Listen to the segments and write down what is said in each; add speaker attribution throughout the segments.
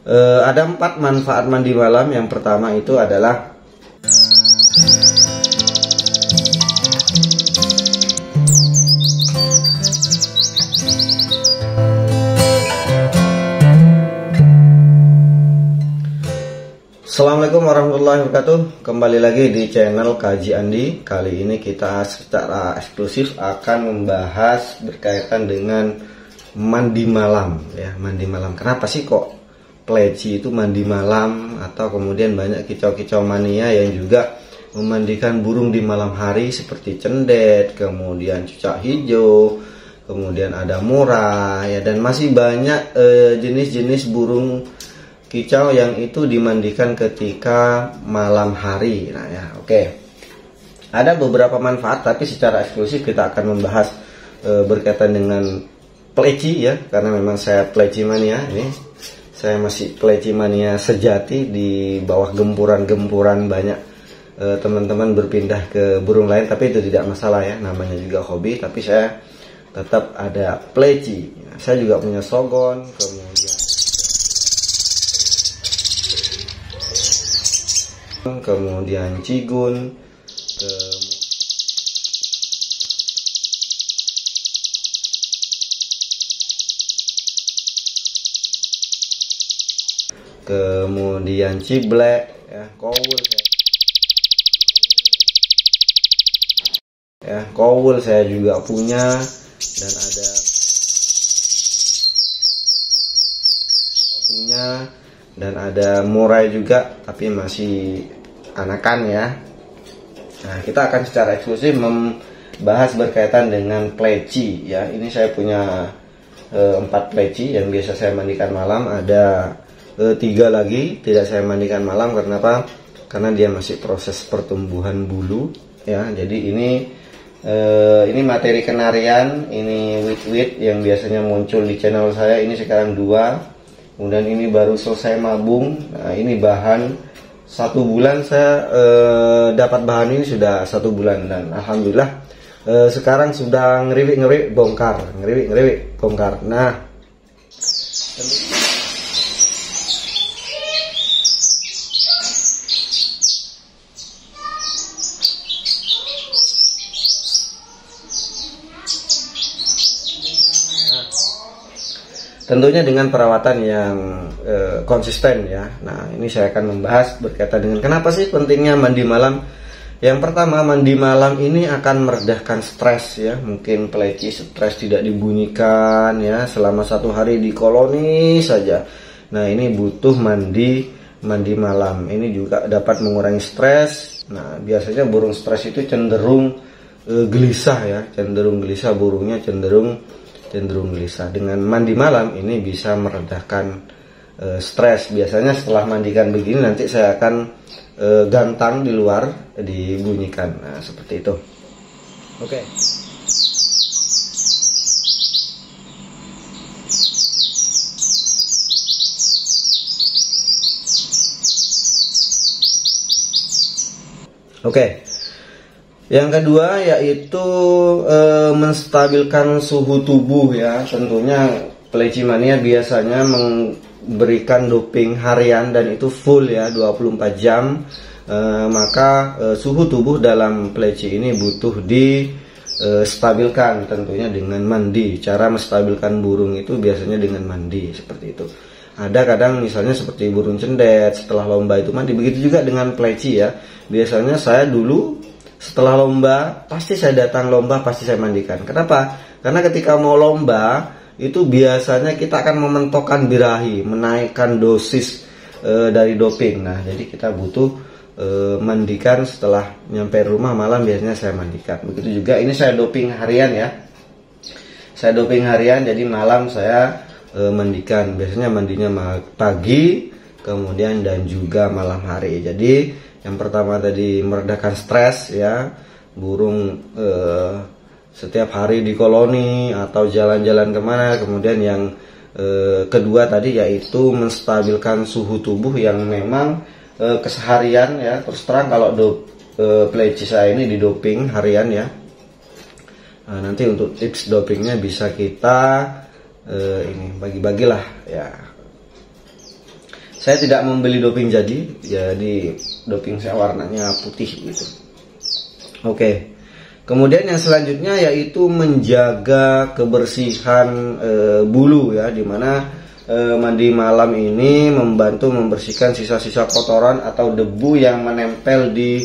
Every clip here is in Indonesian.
Speaker 1: Ada 4 manfaat mandi malam. Yang pertama itu adalah Assalamualaikum warahmatullahi wabarakatuh. Kembali lagi di channel Kaji Andi. Kali ini kita secara eksklusif akan membahas berkaitan dengan mandi malam ya, mandi malam. Kenapa sih kok pleci itu mandi malam, atau kemudian banyak kicau-kicau mania yang juga memandikan burung di malam hari seperti cendet, kemudian cucak hijau, kemudian ada murai ya, dan masih banyak jenis-jenis burung kicau yang itu dimandikan ketika malam hari. Nah ya, oke. Ada beberapa manfaat, tapi secara eksklusif kita akan membahas berkaitan dengan pleci ya, karena memang saya pleci mania ini. Saya masih pleci mania sejati, di bawah gempuran-gempuran banyak teman-teman berpindah ke burung lain, tapi itu tidak masalah ya, namanya juga hobi, tapi saya tetap ada pleci. Saya juga punya sogon, kemudian cigun, kemudian ciblek ya, kowul saya juga punya, dan ada murai juga, tapi masih anakan ya. Nah, kita akan secara eksklusif membahas berkaitan dengan pleci ya. Ini saya punya 4 pleci yang biasa saya mandikan malam. Ada 3 lagi tidak saya mandikan malam. Karena apa? Karena dia masih proses pertumbuhan bulu ya. Jadi ini materi kenarian, ini wit-wit yang biasanya muncul di channel saya. Ini sekarang 2. Kemudian ini baru selesai mabung. Nah, ini bahan 1 bulan saya dapat bahan ini sudah 1 bulan, dan alhamdulillah sekarang sudah ngeriwik bongkar. Nah, tentunya dengan perawatan yang konsisten ya. Nah, ini saya akan membahas berkaitan dengan kenapa sih pentingnya mandi malam. Yang pertama, mandi malam ini akan meredahkan stres ya. Mungkin pleci stres tidak dibunyikan ya selama 1 hari di koloni saja. Nah, ini butuh mandi malam. Ini juga dapat mengurangi stres. Nah, biasanya burung stres itu cenderung gelisah ya, burungnya cenderung gelisah. Dengan mandi malam ini bisa meredakan stres. Biasanya setelah mandikan begini nanti saya akan gantang di luar dibunyikan. Nah, seperti itu. Oke. Yang kedua yaitu menstabilkan suhu tubuh ya. Tentunya pleci mania biasanya memberikan doping harian, dan itu full ya, 24 jam. Maka suhu tubuh dalam pleci ini butuh distabilkan tentunya dengan mandi. Cara menstabilkan burung itu biasanya dengan mandi seperti itu. Ada kadang misalnya seperti burung cendet setelah lomba itu mandi. Begitu juga dengan pleci ya. Biasanya saya dulu setelah lomba, pasti saya datang lomba, pasti saya mandikan. Kenapa? Karena ketika mau lomba, itu biasanya kita akan mementokkan birahi, menaikkan dosis dari doping. Nah, jadi kita butuh mandikan setelah nyampe rumah malam, biasanya saya mandikan. Begitu juga ini saya doping harian ya. Saya doping harian, jadi malam saya mandikan. Biasanya mandinya pagi, kemudian dan juga malam hari. Jadi yang pertama tadi meredakan stres ya, burung setiap hari di koloni atau jalan-jalan kemana. Kemudian yang kedua tadi yaitu menstabilkan suhu tubuh yang memang keseharian ya. Terus terang kalau pleci saya ini di doping harian ya. Nah, nanti untuk tips dopingnya bisa kita ini bagi-bagilah ya. Saya tidak membeli doping jadi doping saya warnanya putih gitu. Oke. Kemudian yang selanjutnya yaitu menjaga kebersihan bulu ya, dimana mandi malam ini membantu membersihkan sisa-sisa kotoran atau debu yang menempel di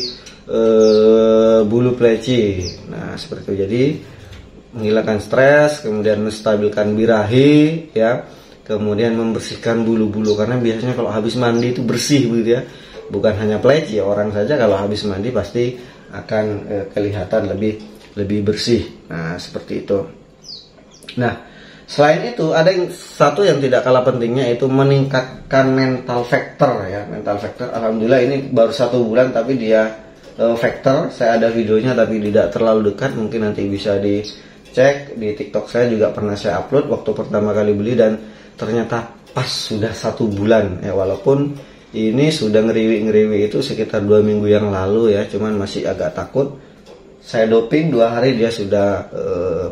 Speaker 1: bulu pleci. Nah, seperti itu. Jadi menghilangkan stres, kemudian menstabilkan birahi ya. Kemudian membersihkan bulu-bulu, karena biasanya kalau habis mandi itu bersih begitu ya. Bukan hanya pleci, orang saja kalau habis mandi pasti akan kelihatan lebih bersih. Nah, seperti itu. Nah, selain itu ada satu yang tidak kalah pentingnya, yaitu meningkatkan mental factor ya. Mental factor, alhamdulillah ini baru 1 bulan tapi dia factor. Saya ada videonya tapi tidak terlalu dekat, mungkin nanti bisa dicek di TikTok saya juga pernah saya upload waktu pertama kali beli, dan ternyata pas sudah 1 bulan ya, walaupun ini sudah ngeriwi itu sekitar 2 minggu yang lalu ya, cuman masih agak takut. Saya doping 2 hari dia sudah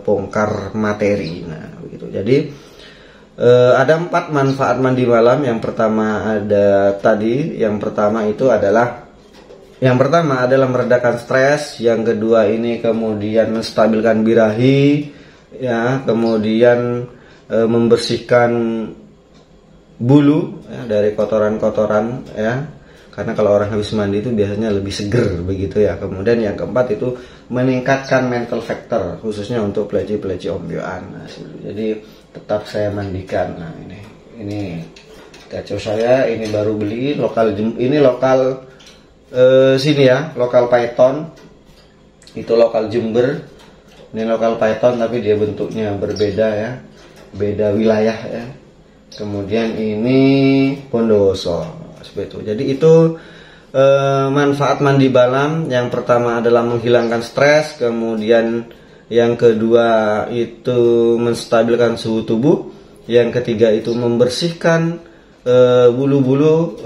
Speaker 1: bongkar materi. Nah begitu. Jadi ada 4 manfaat mandi malam. Yang pertama yang pertama adalah meredakan stres, yang kedua ini kemudian menstabilkan birahi ya, kemudian membersihkan bulu ya, dari kotoran-kotoran ya, karena kalau orang habis mandi itu biasanya lebih seger begitu ya. Kemudian yang keempat itu meningkatkan mental factor, khususnya untuk pleci-pleci ombyoan. Nah, jadi tetap saya mandikan. Nah ini kacau saya, ini baru beli lokal sini ya, lokal Python, itu lokal Jember. Ini lokal Python tapi dia bentuknya berbeda ya, beda wilayah ya. Kemudian ini Bondowoso seperti itu. Jadi itu manfaat mandi malam. Yang pertama adalah menghilangkan stres, kemudian yang kedua itu menstabilkan suhu tubuh, yang ketiga itu membersihkan bulu-bulu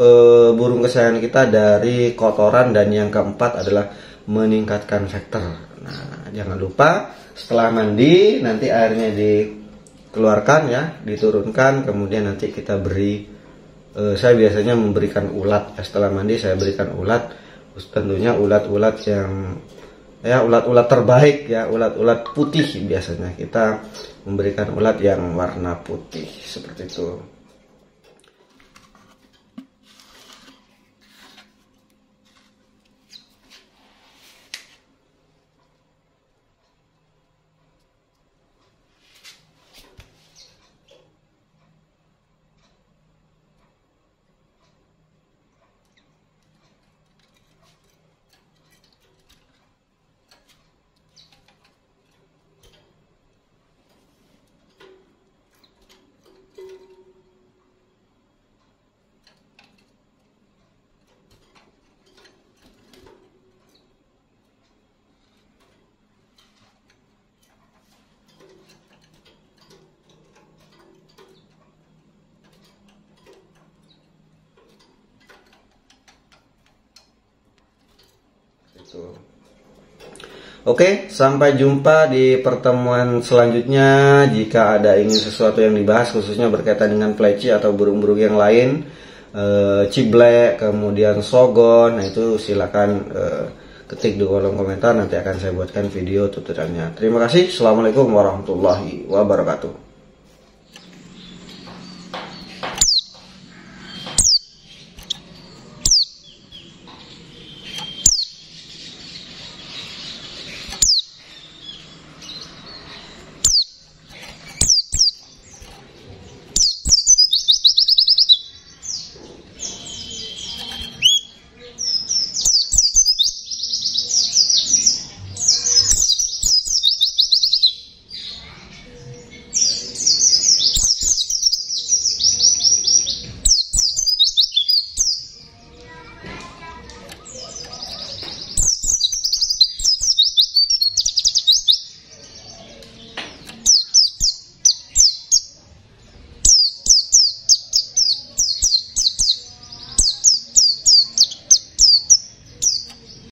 Speaker 1: burung kesayangan kita dari kotoran, dan yang keempat adalah meningkatkan factor. Nah, jangan lupa setelah mandi nanti airnya dikeluarkan ya, diturunkan, kemudian nanti kita beri saya biasanya memberikan ulat. Setelah mandi saya berikan ulat, tentunya ulat-ulat yang ya, ulat-ulat terbaik ya, ulat-ulat putih. Biasanya kita memberikan ulat yang warna putih seperti itu. Oke, sampai jumpa di pertemuan selanjutnya. Jika ada ingin sesuatu yang dibahas khususnya berkaitan dengan pleci atau burung-burung yang lain, ciblek, kemudian sogon, nah itu silakan ketik di kolom komentar, nanti akan saya buatkan video tutorialnya. Terima kasih. Assalamualaikum warahmatullahi wabarakatuh.